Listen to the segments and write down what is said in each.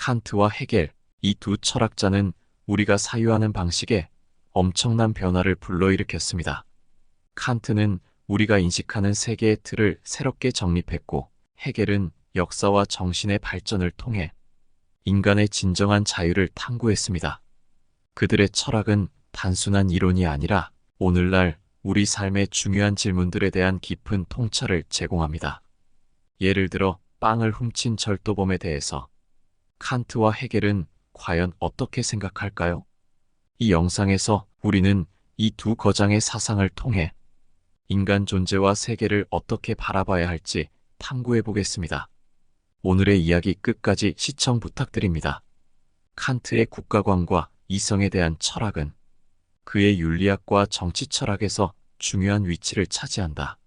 칸트와 헤겔, 이 두 철학자는 우리가 사유하는 방식에 엄청난 변화를 불러일으켰습니다. 칸트는 우리가 인식하는 세계의 틀을 새롭게 정립했고, 헤겔은 역사와 정신의 발전을 통해 인간의 진정한 자유를 탐구했습니다. 그들의 철학은 단순한 이론이 아니라 오늘날 우리 삶의 중요한 질문들에 대한 깊은 통찰을 제공합니다. 예를 들어 빵을 훔친 절도범에 대해서 칸트와 헤겔은 과연 어떻게 생각할까요? 이 영상에서 우리는 이 두 거장의 사상을 통해 인간 존재와 세계를 어떻게 바라봐야 할지 탐구해 보겠습니다. 오늘의 이야기 끝까지 시청 부탁드립니다. 칸트의 국가관과 이성에 대한 철학은 그의 윤리학과 정치 철학에서 중요한 위치를 차지한다.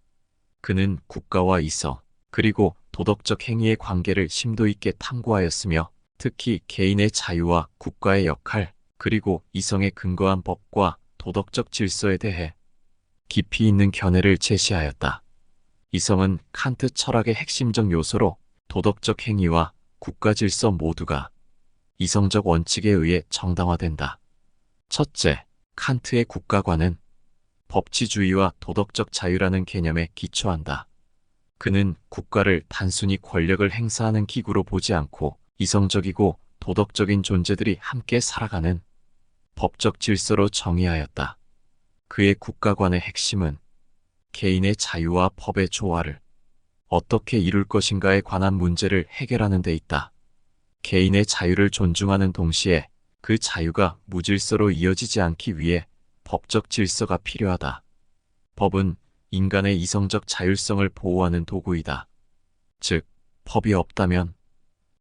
그는 국가와 이성, 그리고 도덕적 행위의 관계를 심도 있게 탐구하였으며 특히 개인의 자유와 국가의 역할, 그리고 이성에 근거한 법과 도덕적 질서에 대해 깊이 있는 견해를 제시하였다. 이성은 칸트 철학의 핵심적 요소로 도덕적 행위와 국가 질서 모두가 이성적 원칙에 의해 정당화된다. 첫째, 칸트의 국가관은 법치주의와 도덕적 자유라는 개념에 기초한다. 그는 국가를 단순히 권력을 행사하는 기구로 보지 않고 이성적이고 도덕적인 존재들이 함께 살아가는 법적 질서로 정의하였다. 그의 국가관의 핵심은 개인의 자유와 법의 조화를 어떻게 이룰 것인가에 관한 문제를 해결하는 데 있다. 개인의 자유를 존중하는 동시에 그 자유가 무질서로 이어지지 않기 위해 법적 질서가 필요하다. 법은 인간의 이성적 자율성을 보호하는 도구이다. 즉, 법이 없다면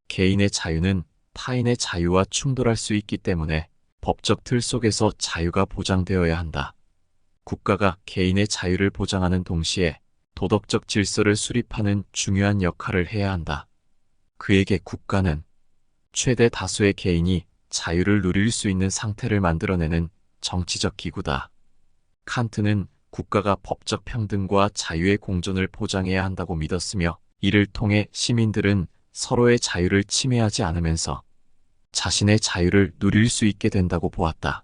개인의 자유는 타인의 자유와 충돌할 수 있기 때문에 법적 틀 속에서 자유가 보장되어야 한다. 국가가 개인의 자유를 보장하는 동시에 도덕적 질서를 수립하는 중요한 역할을 해야 한다. 그에게 국가는 최대 다수의 개인이 자유를 누릴 수 있는 상태를 만들어내는 정치적 기구다. 칸트는 국가가 법적 평등과 자유의 공존을 보장해야 한다고 믿었으며 이를 통해 시민들은 서로의 자유를 침해하지 않으면서 자신의 자유를 누릴 수 있게 된다고 보았다.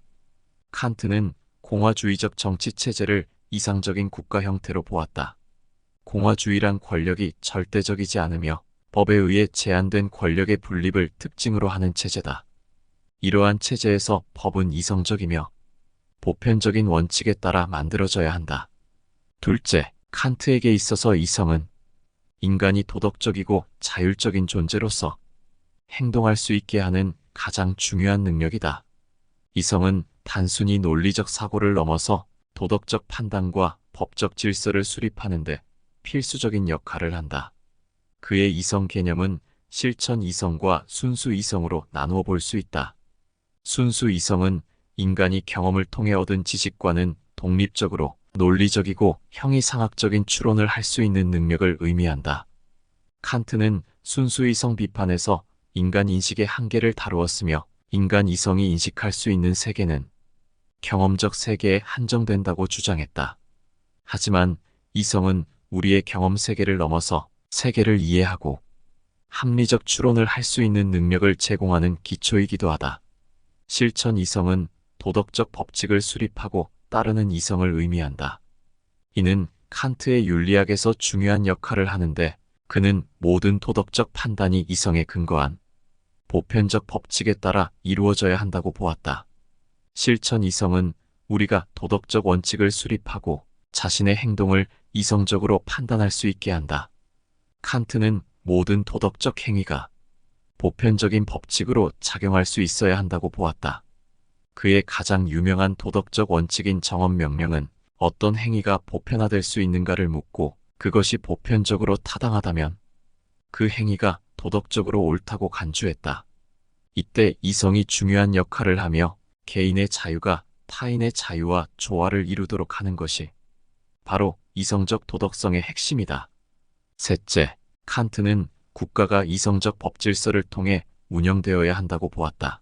칸트는 공화주의적 정치체제를 이상적인 국가 형태로 보았다. 공화주의란 권력이 절대적이지 않으며 법에 의해 제한된 권력의 분립을 특징으로 하는 체제다. 이러한 체제에서 법은 이성적이며 보편적인 원칙에 따라 만들어져야 한다. 둘째, 칸트에게 있어서 이성은 인간이 도덕적이고 자율적인 존재로서 행동할 수 있게 하는 가장 중요한 능력이다. 이성은 단순히 논리적 사고를 넘어서 도덕적 판단과 법적 질서를 수립하는데 필수적인 역할을 한다. 그의 이성 개념은 실천 이성과 순수 이성으로 나누어 볼 수 있다. 순수 이성은 인간이 경험을 통해 얻은 지식과는 독립적으로 논리적이고 형이상학적인 추론을 할 수 있는 능력을 의미한다. 칸트는 순수 이성 비판에서 인간 인식의 한계를 다루었으며 인간 이성이 인식할 수 있는 세계는 경험적 세계에 한정된다고 주장했다. 하지만 이성은 우리의 경험 세계를 넘어서 세계를 이해하고 합리적 추론을 할 수 있는 능력을 제공하는 기초이기도 하다. 실천 이성은 도덕적 법칙을 수립하고 따르는 이성을 의미한다. 이는 칸트의 윤리학에서 중요한 역할을 하는데 그는 모든 도덕적 판단이 이성에 근거한 보편적 법칙에 따라 이루어져야 한다고 보았다. 실천 이성은 우리가 도덕적 원칙을 수립하고 자신의 행동을 이성적으로 판단할 수 있게 한다. 칸트는 모든 도덕적 행위가 보편적인 법칙으로 작용할 수 있어야 한다고 보았다. 그의 가장 유명한 도덕적 원칙인 정언명령은 어떤 행위가 보편화될 수 있는가를 묻고 그것이 보편적으로 타당하다면 그 행위가 도덕적으로 옳다고 간주했다. 이때 이성이 중요한 역할을 하며 개인의 자유가 타인의 자유와 조화를 이루도록 하는 것이 바로 이성적 도덕성의 핵심이다. 셋째, 칸트는 국가가 이성적 법질서를 통해 운영되어야 한다고 보았다.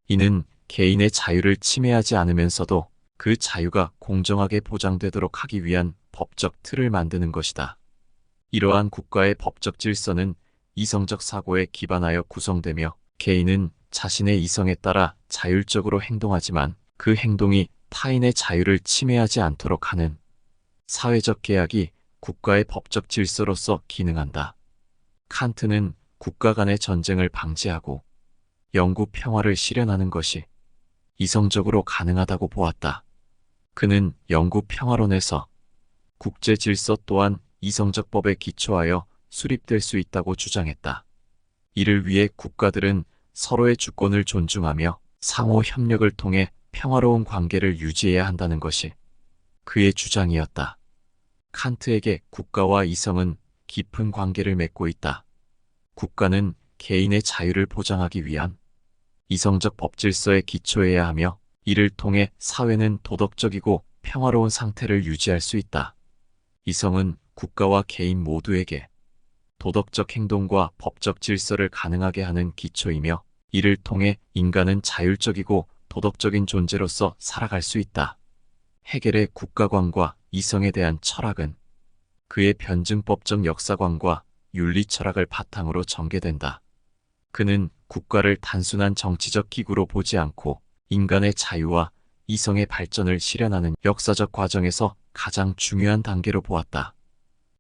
이는 개인의 자유를 침해하지 않으면서도 그 자유가 공정하게 보장되도록 하기 위한 법적 틀을 만드는 것이다. 이러한 국가의 법적 질서는 이성적 사고에 기반하여 구성되며 개인은 자신의 이성에 따라 자율적으로 행동하지만 그 행동이 타인의 자유를 침해하지 않도록 하는 사회적 계약이 국가의 법적 질서로서 기능한다. 칸트는 국가 간의 전쟁을 방지하고 영구 평화를 실현하는 것이 이성적으로 가능하다고 보았다. 그는 영구 평화론에서 국제 질서 또한 이성적 법에 기초하여 수립될 수 있다고 주장했다. 이를 위해 국가들은 서로의 주권을 존중하며 상호 협력을 통해 평화로운 관계를 유지해야 한다는 것이 그의 주장이었다. 칸트에게 국가와 이성은 깊은 관계를 맺고 있다. 국가는 개인의 자유를 보장하기 위한 이성적 법질서에 기초해야 하며 이를 통해 사회는 도덕적이고 평화로운 상태를 유지할 수 있다. 이성은 국가와 개인 모두에게 도덕적 행동과 법적 질서를 가능하게 하는 기초이며 이를 통해 인간은 자율적이고 도덕적인 존재로서 살아갈 수 있다. 헤겔의 국가관과 이성에 대한 철학은 그의 변증법적 역사관과 윤리 철학을 바탕으로 전개된다. 그는 국가를 단순한 정치적 기구로 보지 않고 인간의 자유와 이성의 발전을 실현하는 역사적 과정에서 가장 중요한 단계로 보았다.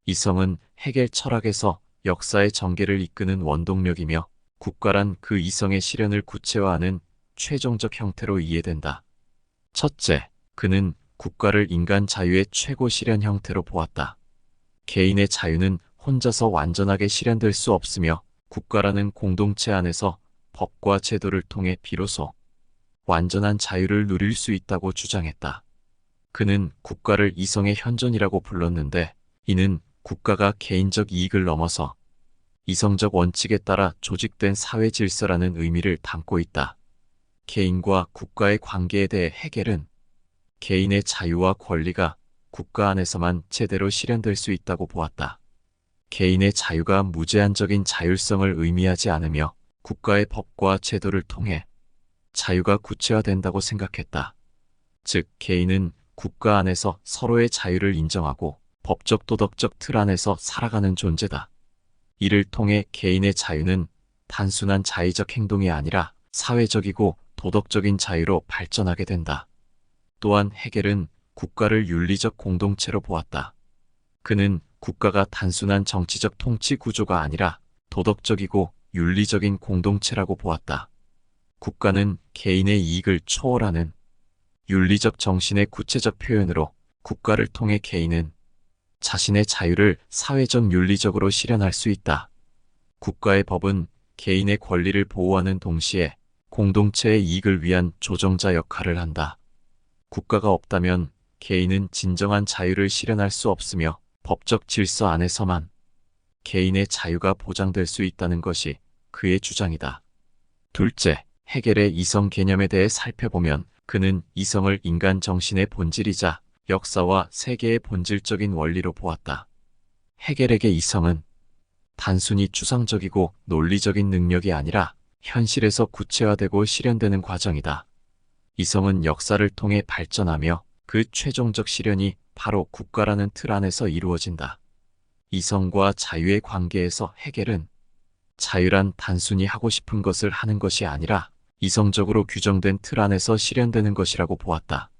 이성은 헤겔 철학에서 역사의 전개를 이끄는 원동력이며 국가란 그 이성의 실현을 구체화하는 최종적 형태로 이해된다. 첫째, 그는 국가를 인간 자유의 최고 실현 형태로 보았다. 개인의 자유는 혼자서 완전하게 실현될 수 없으며 국가라는 공동체 안에서 법과 제도를 통해 비로소 완전한 자유를 누릴 수 있다고 주장했다. 그는 국가를 이성의 현존이라고 불렀는데 이는 국가가 개인적 이익을 넘어서 이성적 원칙에 따라 조직된 사회 질서라는 의미를 담고 있다. 개인과 국가의 관계에 대해 헤겔은 개인의 자유와 권리가 국가 안에서만 제대로 실현될 수 있다고 보았다. 개인의 자유가 무제한적인 자율성을 의미하지 않으며 국가의 법과 제도를 통해 자유가 구체화된다고 생각했다. 즉, 개인은 국가 안에서 서로의 자유를 인정하고 법적 도덕적 틀 안에서 살아가는 존재다. 이를 통해 개인의 자유는 단순한 자의적 행동이 아니라 사회적이고 도덕적인 자유로 발전하게 된다. 또한 헤겔은 국가를 윤리적 공동체로 보았다. 그는 국가가 단순한 정치적 통치 구조가 아니라 도덕적이고 윤리적인 공동체라고 보았다. 국가는 개인의 이익을 초월하는 윤리적 정신의 구체적 표현으로 국가를 통해 개인은 자신의 자유를 사회적 윤리적으로 실현할 수 있다. 국가의 법은 개인의 권리를 보호하는 동시에 공동체의 이익을 위한 조정자 역할을 한다. 국가가 없다면 개인은 진정한 자유를 실현할 수 없으며 법적 질서 안에서만 개인의 자유가 보장될 수 있다는 것이 그의 주장이다. 둘째, 헤겔의 이성 개념에 대해 살펴보면 그는 이성을 인간 정신의 본질이자 역사와 세계의 본질적인 원리로 보았다. 헤겔에게 이성은 단순히 추상적이고 논리적인 능력이 아니라 현실에서 구체화되고 실현되는 과정이다. 이성은 역사를 통해 발전하며 그 최종적 실현이 바로 국가라는 틀 안에서 이루어진다. 이성과 자유의 관계에서 헤겔은 자유란 단순히 하고 싶은 것을 하는 것이 아니라 이성적으로 규정된 틀 안에서 실현되는 것이라고 보았다.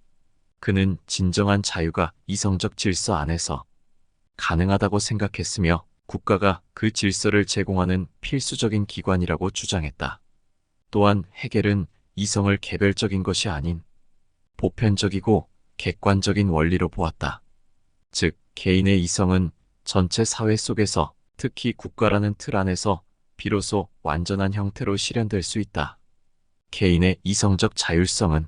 그는 진정한 자유가 이성적 질서 안에서 가능하다고 생각했으며 국가가 그 질서를 제공하는 필수적인 기관이라고 주장했다. 또한 헤겔은 이성을 개별적인 것이 아닌 보편적이고 객관적인 원리로 보았다. 즉, 개인의 이성은 전체 사회 속에서 특히 국가라는 틀 안에서 비로소 완전한 형태로 실현될 수 있다. 개인의 이성적 자율성은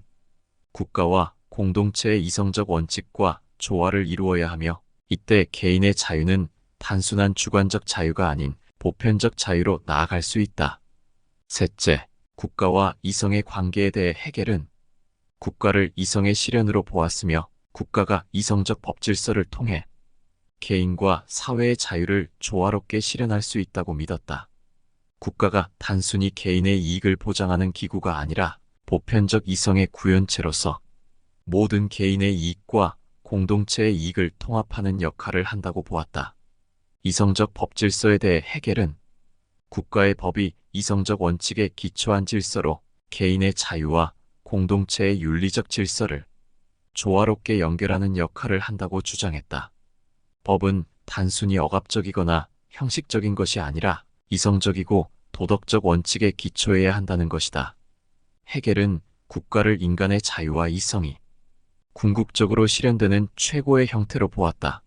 국가와 공동체의 이성적 원칙과 조화를 이루어야 하며 이때 개인의 자유는 단순한 주관적 자유가 아닌 보편적 자유로 나아갈 수 있다. 셋째, 국가와 이성의 관계에 대해 헤겔은 국가를 이성의 실현으로 보았으며 국가가 이성적 법질서를 통해 개인과 사회의 자유를 조화롭게 실현할 수 있다고 믿었다. 국가가 단순히 개인의 이익을 보장하는 기구가 아니라 보편적 이성의 구현체로서 모든 개인의 이익과 공동체의 이익을 통합하는 역할을 한다고 보았다. 이성적 법질서에 대해 헤겔은 국가의 법이 이성적 원칙에 기초한 질서로 개인의 자유와 공동체의 윤리적 질서를 조화롭게 연결하는 역할을 한다고 주장했다. 법은 단순히 억압적이거나 형식적인 것이 아니라 이성적이고 도덕적 원칙에 기초해야 한다는 것이다. 헤겔은 국가를 인간의 자유와 이성이 궁극적으로 실현되는 최고의 형태로 보았다.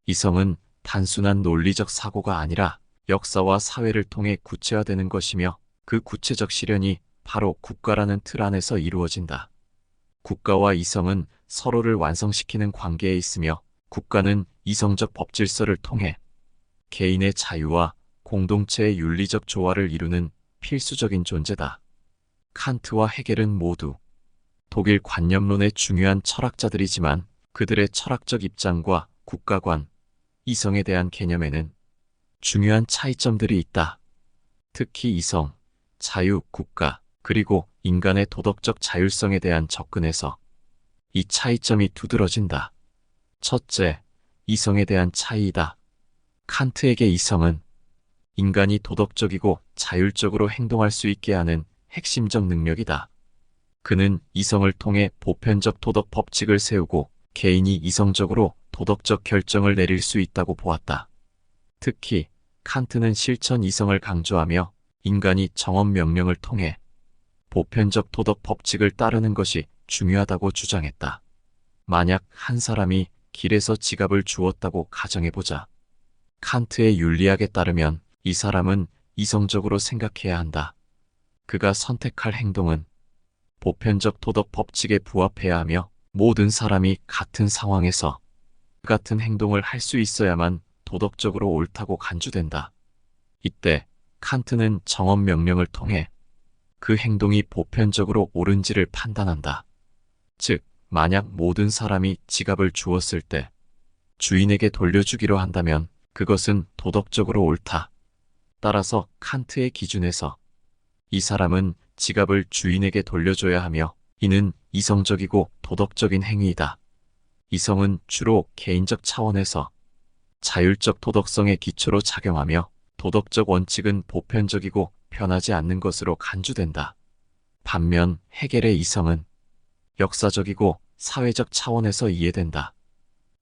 이성은 단순한 논리적 사고가 아니라 역사와 사회를 통해 구체화되는 것이며 그 구체적 실현이 바로 국가라는 틀 안에서 이루어진다. 국가와 이성은 서로를 완성시키는 관계에 있으며 국가는 이성적 법질서를 통해 개인의 자유와 공동체의 윤리적 조화를 이루는 필수적인 존재다. 칸트와 헤겔은 모두 독일 관념론의 중요한 철학자들이지만 그들의 철학적 입장과 국가관, 이성에 대한 개념에는 중요한 차이점들이 있다. 특히 이성, 자유, 국가, 그리고 인간의 도덕적 자율성에 대한 접근에서 이 차이점이 두드러진다. 첫째, 이성에 대한 차이이다. 칸트에게 이성은 인간이 도덕적이고 자율적으로 행동할 수 있게 하는 핵심적 능력이다. 그는 이성을 통해 보편적 도덕 법칙을 세우고 개인이 이성적으로 도덕적 결정을 내릴 수 있다고 보았다. 특히 칸트는 실천 이성을 강조하며 인간이 정언 명령을 통해 보편적 도덕 법칙을 따르는 것이 중요하다고 주장했다. 만약 한 사람이 길에서 지갑을 주웠다고 가정해보자. 칸트의 윤리학에 따르면 이 사람은 이성적으로 생각해야 한다. 그가 선택할 행동은 보편적 도덕 법칙에 부합해야 하며 모든 사람이 같은 상황에서 같은 행동을 할 수 있어야만 도덕적으로 옳다고 간주된다. 이때 칸트는 정언 명령을 통해 그 행동이 보편적으로 옳은지를 판단한다. 즉, 만약 모든 사람이 지갑을 주었을 때 주인에게 돌려주기로 한다면 그것은 도덕적으로 옳다. 따라서 칸트의 기준에서 이 사람은 지갑을 주인에게 돌려줘야 하며 이는 이성적이고 도덕적인 행위이다. 이성은 주로 개인적 차원에서 자율적 도덕성의 기초로 작용하며 도덕적 원칙은 보편적이고 변하지 않는 것으로 간주된다. 반면 헤겔의 이성은 역사적이고 사회적 차원에서 이해된다.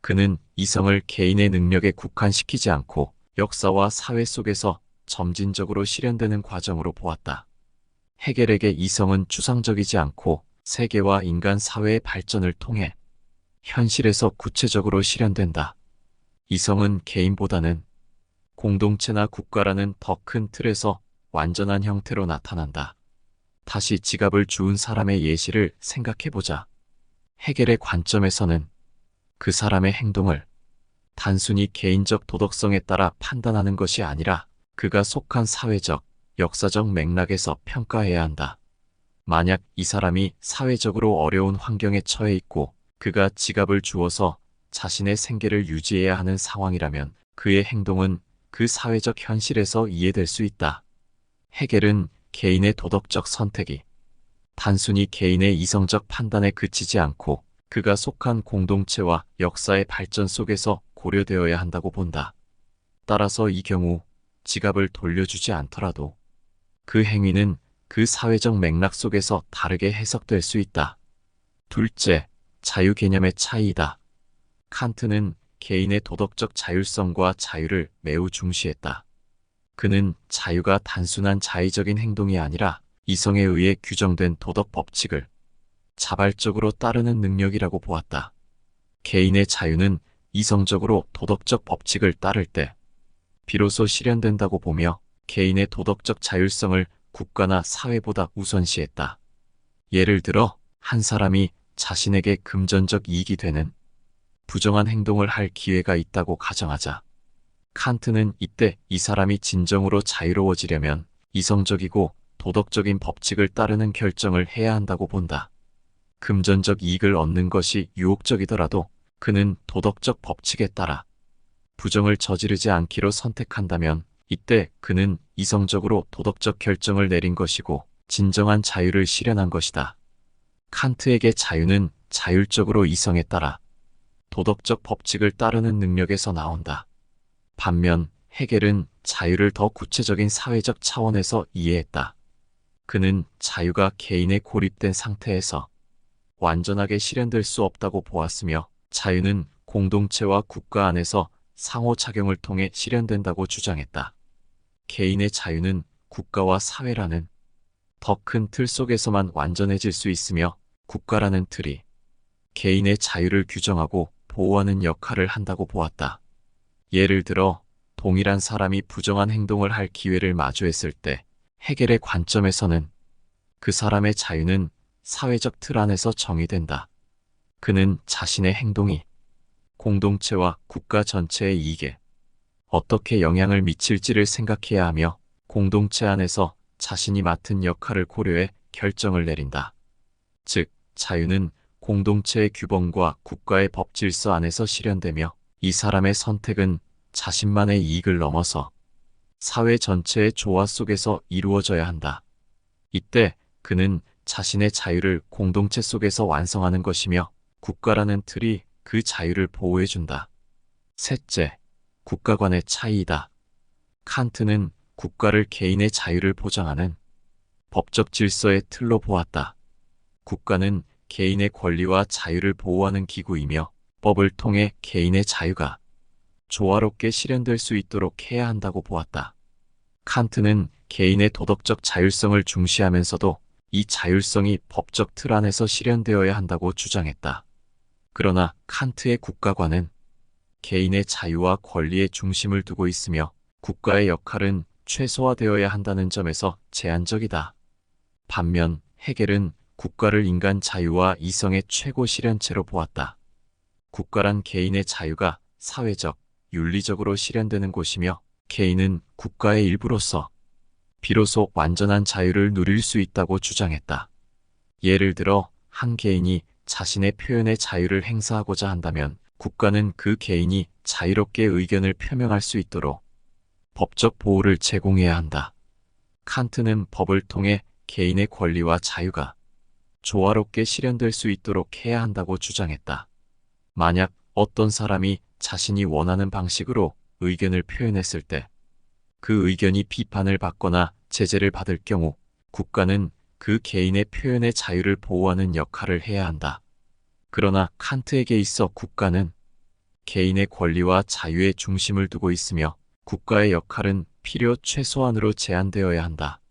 그는 이성을 개인의 능력에 국한시키지 않고 역사와 사회 속에서 점진적으로 실현되는 과정으로 보았다. 헤겔에게 이성은 추상적이지 않고 세계와 인간 사회의 발전을 통해 현실에서 구체적으로 실현된다. 이성은 개인보다는 공동체나 국가라는 더 큰 틀에서 완전한 형태로 나타난다. 다시 지갑을 주운 사람의 예시를 생각해보자. 헤겔의 관점에서는 그 사람의 행동을 단순히 개인적 도덕성에 따라 판단하는 것이 아니라 그가 속한 사회적, 역사적 맥락에서 평가해야 한다. 만약 이 사람이 사회적으로 어려운 환경에 처해 있고 그가 지갑을 주어서 자신의 생계를 유지해야 하는 상황이라면 그의 행동은 그 사회적 현실에서 이해될 수 있다. 헤겔은 개인의 도덕적 선택이 단순히 개인의 이성적 판단에 그치지 않고 그가 속한 공동체와 역사의 발전 속에서 고려되어야 한다고 본다. 따라서 이 경우 지갑을 돌려주지 않더라도 그 행위는 그 사회적 맥락 속에서 다르게 해석될 수 있다. 둘째, 자유 개념의 차이이다. 칸트는 개인의 도덕적 자율성과 자유를 매우 중시했다. 그는 자유가 단순한 자의적인 행동이 아니라 이성에 의해 규정된 도덕 법칙을 자발적으로 따르는 능력이라고 보았다. 개인의 자유는 이성적으로 도덕적 법칙을 따를 때 비로소 실현된다고 보며 개인의 도덕적 자율성을 국가나 사회보다 우선시했다. 예를 들어 한 사람이 자신에게 금전적 이익이 되는 부정한 행동을 할 기회가 있다고 가정하자. 칸트는 이때 이 사람이 진정으로 자유로워지려면 이성적이고 도덕적인 법칙을 따르는 결정을 해야 한다고 본다. 금전적 이익을 얻는 것이 유혹적이더라도 그는 도덕적 법칙에 따라 부정을 저지르지 않기로 선택한다면 이때 그는 이성적으로 도덕적 결정을 내린 것이고 진정한 자유를 실현한 것이다. 칸트에게 자유는 자율적으로 이성에 따라 도덕적 법칙을 따르는 능력에서 나온다. 반면 헤겔은 자유를 더 구체적인 사회적 차원에서 이해했다. 그는 자유가 개인의 고립된 상태에서 완전하게 실현될 수 없다고 보았으며, 자유는 공동체와 국가 안에서 상호작용을 통해 실현된다고 주장했다. 개인의 자유는 국가와 사회라는 더 큰 틀 속에서만 완전해질 수 있으며, 국가라는 틀이 개인의 자유를 규정하고 보호하는 역할을 한다고 보았다. 예를 들어 동일한 사람이 부정한 행동을 할 기회를 마주했을 때 헤겔의 관점에서는 그 사람의 자유는 사회적 틀 안에서 정의된다. 그는 자신의 행동이 공동체와 국가 전체의 이익에 어떻게 영향을 미칠지를 생각해야 하며, 공동체 안에서 자신이 맡은 역할을 고려해 결정을 내린다. 즉, 자유는 공동체의 규범과 국가의 법 질서 안에서 실현되며, 이 사람의 선택은 자신만의 이익을 넘어서 사회 전체의 조화 속에서 이루어져야 한다. 이때 그는 자신의 자유를 공동체 속에서 완성하는 것이며, 국가라는 틀이 그 자유를 보호해준다. 셋째, 국가 간의 차이이다. 칸트는 국가를 개인의 자유를 보장하는 법적 질서의 틀로 보았다. 국가는 개인의 권리와 자유를 보호하는 기구이며, 법을 통해 개인의 자유가 조화롭게 실현될 수 있도록 해야 한다고 보았다. 칸트는 개인의 도덕적 자율성을 중시하면서도 이 자율성이 법적 틀 안에서 실현되어야 한다고 주장했다. 그러나 칸트의 국가관은 개인의 자유와 권리에 중심을 두고 있으며, 국가의 역할은 최소화되어야 한다는 점에서 제한적이다. 반면 헤겔은 국가를 인간 자유와 이성의 최고 실현체로 보았다. 국가란 개인의 자유가 사회적, 윤리적으로 실현되는 곳이며, 개인은 국가의 일부로서 비로소 완전한 자유를 누릴 수 있다고 주장했다. 예를 들어 한 개인이 자신의 표현의 자유를 행사하고자 한다면, 국가는 그 개인이 자유롭게 의견을 표명할 수 있도록 법적 보호를 제공해야 한다. 칸트는 법을 통해 개인의 권리와 자유가 조화롭게 실현될 수 있도록 해야 한다고 주장했다. 만약 어떤 사람이 자신이 원하는 방식으로 의견을 표현했을 때 그 의견이 비판을 받거나 제재를 받을 경우, 국가는 그 개인의 표현의 자유를 보호하는 역할을 해야 한다. 그러나 칸트에게 있어 국가는 개인의 권리와 자유에 중심을 두고 있으며, 국가의 역할은 필요 최소한으로 제한되어야 한다.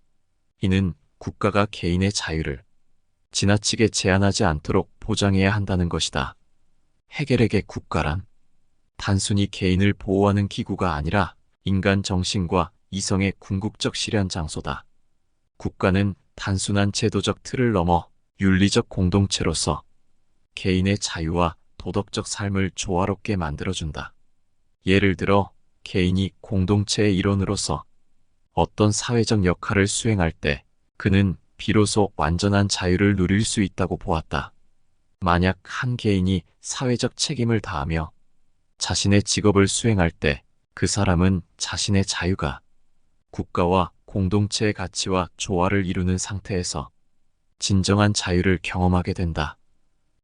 이는 국가가 개인의 자유를 지나치게 제한하지 않도록 보장해야 한다는 것이다. 헤겔에게 국가란 단순히 개인을 보호하는 기구가 아니라 인간 정신과 이성의 궁극적 실현 장소다. 국가는 단순한 제도적 틀을 넘어 윤리적 공동체로서 개인의 자유와 도덕적 삶을 조화롭게 만들어준다. 예를 들어 개인이 공동체의 일원으로서 어떤 사회적 역할을 수행할 때 그는 비로소 완전한 자유를 누릴 수 있다고 보았다. 만약 한 개인이 사회적 책임을 다하며 자신의 직업을 수행할 때 그 사람은 자신의 자유가 국가와 공동체의 가치와 조화를 이루는 상태에서 진정한 자유를 경험하게 된다.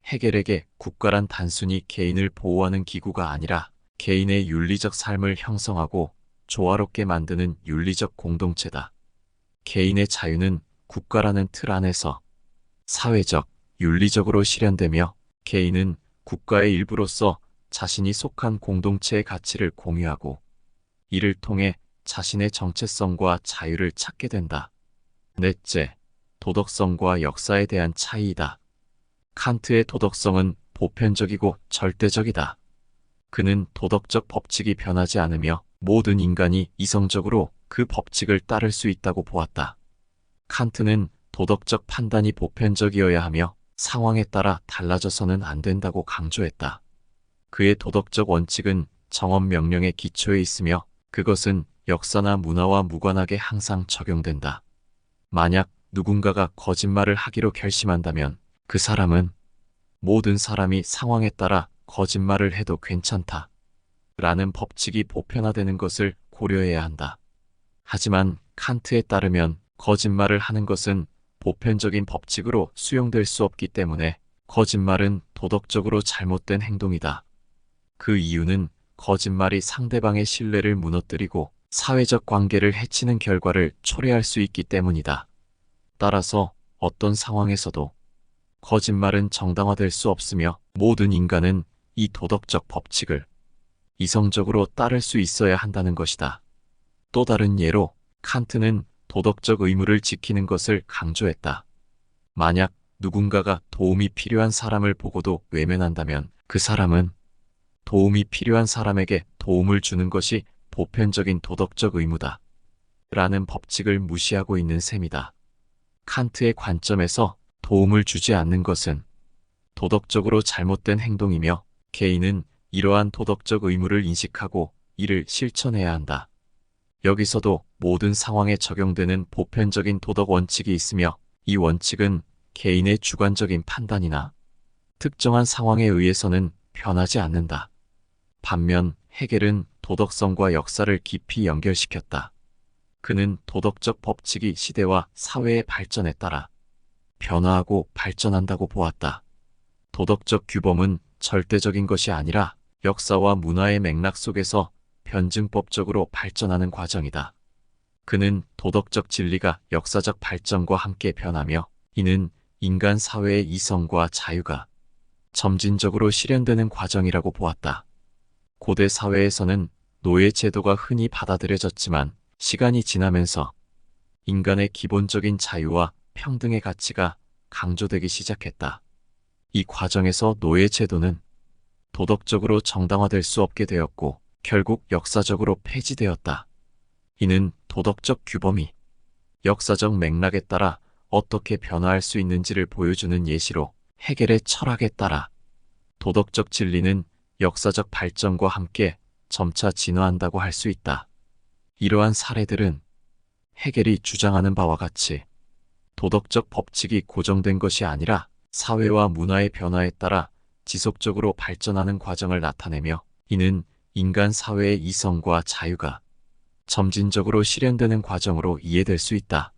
헤겔에게 국가란 단순히 개인을 보호하는 기구가 아니라 개인의 윤리적 삶을 형성하고 조화롭게 만드는 윤리적 공동체다. 개인의 자유는 국가라는 틀 안에서 사회적, 윤리적으로 실현되며, 개인은 국가의 일부로서 자신이 속한 공동체의 가치를 공유하고 이를 통해 자신의 정체성과 자유를 찾게 된다. 넷째, 도덕성과 역사에 대한 차이이다. 칸트의 도덕성은 보편적이고 절대적이다. 그는 도덕적 법칙이 변하지 않으며 모든 인간이 이성적으로 그 법칙을 따를 수 있다고 보았다. 칸트는 도덕적 판단이 보편적이어야 하며 상황에 따라 달라져서는 안 된다고 강조했다. 그의 도덕적 원칙은 정업 명령의 기초에 있으며 그것은 역사나 문화와 무관하게 항상 적용된다. 만약 누군가가 거짓말을 하기로 결심한다면 그 사람은 모든 사람이 상황에 따라 거짓말을 해도 괜찮다. 라는 법칙이 보편화되는 것을 고려해야 한다. 하지만 칸트에 따르면 거짓말을 하는 것은 보편적인 법칙으로 수용될 수 없기 때문에 거짓말은 도덕적으로 잘못된 행동이다. 그 이유는 거짓말이 상대방의 신뢰를 무너뜨리고 사회적 관계를 해치는 결과를 초래할 수 있기 때문이다. 따라서 어떤 상황에서도 거짓말은 정당화될 수 없으며 모든 인간은 이 도덕적 법칙을 이성적으로 따를 수 있어야 한다는 것이다. 또 다른 예로 칸트는 도덕적 의무를 지키는 것을 강조했다. 만약 누군가가 도움이 필요한 사람을 보고도 외면한다면 그 사람은 도움이 필요한 사람에게 도움을 주는 것이 보편적인 도덕적 의무다. 라는 법칙을 무시하고 있는 셈이다. 칸트의 관점에서 도움을 주지 않는 것은 도덕적으로 잘못된 행동이며 개인은 이러한 도덕적 의무를 인식하고 이를 실천해야 한다. 여기서도 모든 상황에 적용되는 보편적인 도덕 원칙이 있으며 이 원칙은 개인의 주관적인 판단이나 특정한 상황에 의해서는 변하지 않는다. 반면 헤겔은 도덕성과 역사를 깊이 연결시켰다. 그는 도덕적 법칙이 시대와 사회의 발전에 따라 변화하고 발전한다고 보았다. 도덕적 규범은 절대적인 것이 아니라 역사와 문화의 맥락 속에서 변증법적으로 발전하는 과정이다. 그는 도덕적 진리가 역사적 발전과 함께 변하며 이는 인간 사회의 이성과 자유가 점진적으로 실현되는 과정이라고 보았다. 고대 사회에서는 노예 제도가 흔히 받아들여졌지만 시간이 지나면서 인간의 기본적인 자유와 평등의 가치가 강조되기 시작했다. 이 과정에서 노예 제도는 도덕적으로 정당화될 수 없게 되었고 결국 역사적으로 폐지되었다. 이는 도덕적 규범이 역사적 맥락에 따라 어떻게 변화할 수 있는지를 보여주는 예시로 헤겔의 철학에 따라 도덕적 진리는 역사적 발전과 함께 점차 진화한다고 할 수 있다. 이러한 사례들은 헤겔이 주장하는 바와 같이 도덕적 법칙이 고정된 것이 아니라 사회와 문화의 변화에 따라 지속적으로 발전하는 과정을 나타내며 이는 인간 사회의 이성과 자유가 점진적으로 실현되는 과정으로 이해될 수 있다.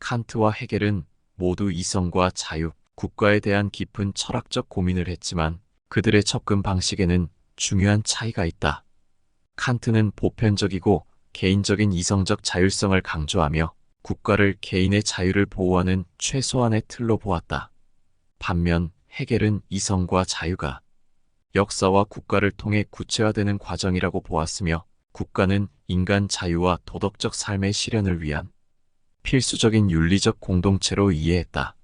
칸트와 헤겔은 모두 이성과 자유, 국가에 대한 깊은 철학적 고민을 했지만 그들의 접근 방식에는 중요한 차이가 있다. 칸트는 보편적이고 개인적인 이성적 자율성을 강조하며 국가를 개인의 자유를 보호하는 최소한의 틀로 보았다. 반면 헤겔은 이성과 자유가 역사와 국가를 통해 구체화되는 과정이라고 보았으며 국가는 인간 자유와 도덕적 삶의 실현을 위한 필수적인 윤리적 공동체로 이해했다.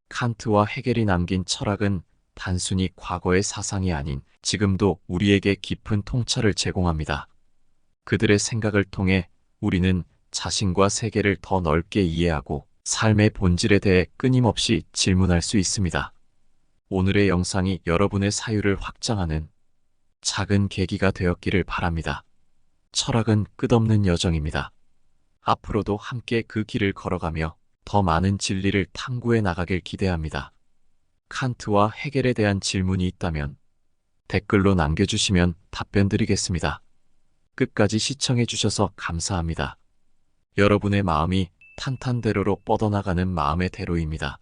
칸트와 헤겔이 남긴 철학은 단순히 과거의 사상이 아닌 지금도 우리에게 깊은 통찰을 제공합니다. 그들의 생각을 통해 우리는 자신과 세계를 더 넓게 이해하고 삶의 본질에 대해 끊임없이 질문할 수 있습니다. 오늘의 영상이 여러분의 사유를 확장하는 작은 계기가 되었기를 바랍니다. 철학은 끝없는 여정입니다. 앞으로도 함께 그 길을 걸어가며 더 많은 진리를 탐구해 나가길 기대합니다. 칸트와 헤겔에 대한 질문이 있다면 댓글로 남겨주시면 답변 드리겠습니다. 끝까지 시청해 주셔서 감사합니다. 여러분의 마음이 탄탄대로로 뻗어나가는 마음의 대로입니다.